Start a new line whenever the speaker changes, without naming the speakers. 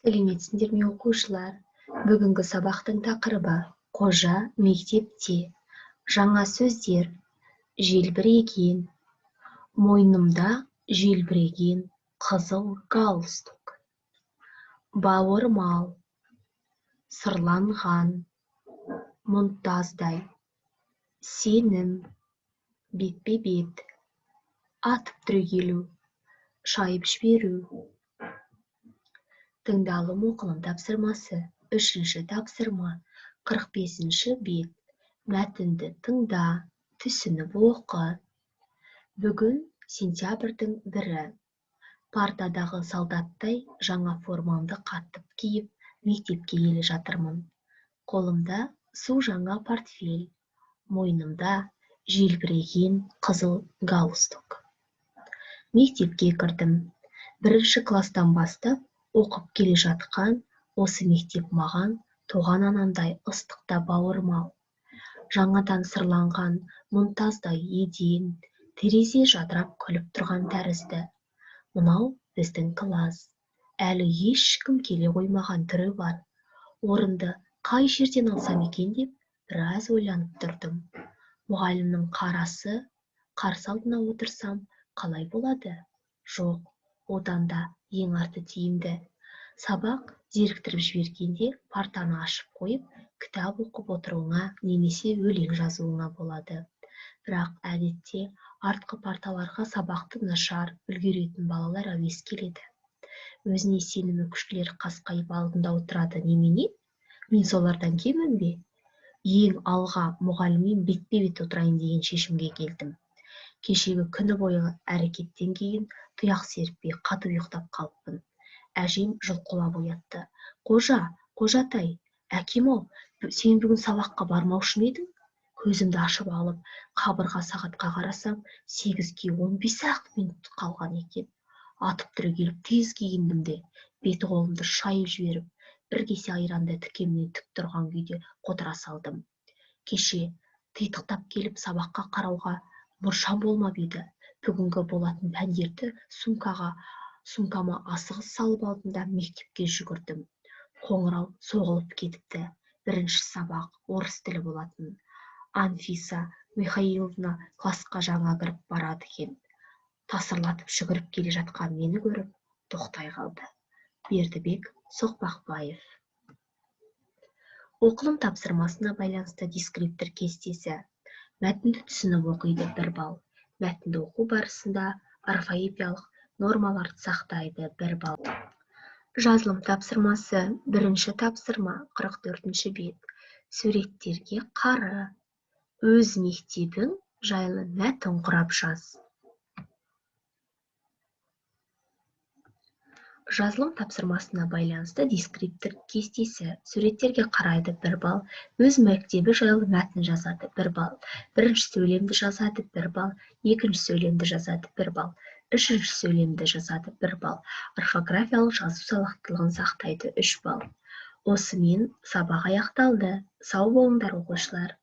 Сәлеметсіңдер ме оқушылар? Бүгінгі сабақтың тақырыбы қожа мектепте. Жаңа сөздер: желбіреген, мойнымда желбіреген қызыл галстук, бауырмал, сырланған, мұнтаздай, сенім, бетпе-бет, атып түрегелу, шайып жіберу. Тыңдалым оқылым тапсырмасы. 3-ші тапсырма. 45-ші бет. Мәтінді тыңда, түсініп оқы. Бүгін сентябрьдің 1-і. Партадағы солдаттай жаңа формамды қаттып киіп, мектепке келе жатырмын. Қолымда су жаңа портфель, мойнымда желбіреген қызыл галстук. Мектепке кірдім. 1-ші класстан бастап оқып келе жатқан осы мектеп маған туған анамдай ыстықта бауырмал. Жаңадан сырланған мұнтаздай еден, терезе жадырап күліп тұрған тәрізді. Мынау біздің класс. Әлі ешкім келе қоймаған түрі бар. Орынды қай жерден алсам екен деп біраз ойланып тұрдым. Мұғалімнің қарсы алдына отырсам қалай болады? Жоқ, одан да ең арты тиімді. Сабақ зеріктіріп жібергенде партаны ашып қойып, кітап оқып отыруыңа немесе өлең жазуыңа болады. Бірақ әдетте артқы парталарға сабақты нашар үлгеретін балалар әуес келеді. Өзіне сенімі күштілер қасқайып алдында отырады немене? Мен солардан кеммін бе? Ең алға мұғаліммен бетпе-бет отырайын деген шешімге келдім. Кешегі күні бойы әрекеттен кейін тұяқ серіппей қатып ұйықтап қалыппын. Әжем жұлқылап оятты. Қожатай, әкем-ау, сен бүгін сабаққа бармаушы ма едің? Көзімді ашып алып, қабырға сағатқа қарасам, 8:15 минут қалған екен. Атып түрегеліп тез киіндім де, беті қолымды шайып жіберіп, бір кесе айранды тікемнен тік тұрған күйде қотыра салдым. Кеше титықтап келіп сабаққа қарауға мұршам болмап еді. Бүгінгі болатын пәндерді сумкама асығыс салып алдым да мектепке жүгірдім. Қоңырау соғылып кетіпті. 1-ші сабақ орыс тілі болатын. Анфиса Михайловна классқа жаңа кіріп барады екен. Тасырлатып жүгіріп келе жатқан мені көріп, тоқтай қалды. Бердібек Соқпақбаев. Оқылым тапсырмасына байланысты дескриптор кестесі. Мәтінді түсініп оқиды 1 балл. Мәтінді оқу барысында орфоэпиялық нормаларды сақтайды 1 балл. Жазылым тапсырмасы. 1-ші тапсырма 44-ші бет. Суреттерге қары. Өз мектебің жайлы мәтін құрап жаз. Жазылым тапсырмасына байланысты дескриптор кестесі. Суреттерге қарайды 1 балл. Өз мектебі жайлы мәтін жазады 1 балл. 1-ші сөйлемді жазады 1 балл. 2-ші сөйлемді жазады 1 балл. 3-ші сөйлемді жазады 1 балл. Орфографиялық жазу салақтылығын сақтайды 3 балл. Осымен сабақ аяқталды. Сау болыңдар оқушылар.